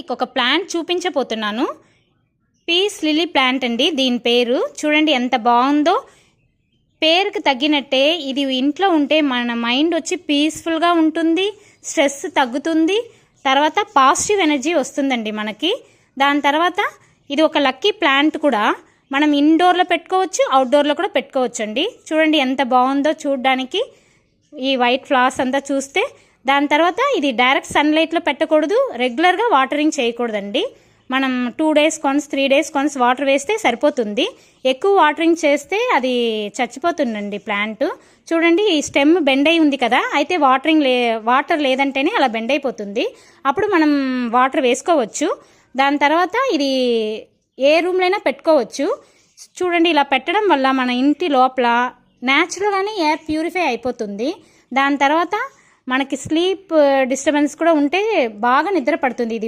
మీకు ఒక ప్లాంట్ చూపించబోతున్నాను. పీస్ లిలీ ప్లాంట్ అండి దీని పేరు. చూడండి ఎంత బాగుందో. పేరుకి తగ్గినట్టే ఇది ఇంట్లో ఉంటే మన మైండ్ వచ్చి పీస్ఫుల్గా ఉంటుంది, స్ట్రెస్ తగ్గుతుంది, తర్వాత పాజిటివ్ ఎనర్జీ వస్తుందండి మనకి. దాని తర్వాత ఇది ఒక లక్కీ ప్లాంట్ కూడా. మనం ఇండోర్లో పెట్టుకోవచ్చు, అవుట్డోర్లో కూడా పెట్టుకోవచ్చు అండి. చూడండి ఎంత బాగుందో చూడడానికి. ఈ వైట్ ఫ్లవర్స్ అంతా చూస్తే. దాని తర్వాత ఇది డైరెక్ట్ సన్లైట్లో పెట్టకూడదు, రెగ్యులర్గా వాటరింగ్ చేయకూడదండి. మనం 2 days కొన్స్ 3 days కొన్స్ వాటర్ వేస్తే సరిపోతుంది. ఎక్కువ వాటరింగ్ చేస్తే అది చచ్చిపోతుందండి ప్లాంట్. చూడండి ఈ స్టెమ్ బెండ్ అయి ఉంది కదా, అయితే వాటర్ లేదంటేనే అలా బెండ్ అయిపోతుంది. అప్పుడు మనం వాటర్ వేసుకోవచ్చు. దాని తర్వాత ఇది ఏ రూమ్లైనా పెట్టుకోవచ్చు. చూడండి ఇలా పెట్టడం వల్ల మన ఇంటి లోపల న్యాచురల్గానే ఎయిర్ ప్యూరిఫై అయిపోతుంది. దాని తర్వాత మనకి స్లీప్ డిస్టర్బెన్స్ కూడా ఉంటే బాగా నిద్ర పడుతుంది ఇది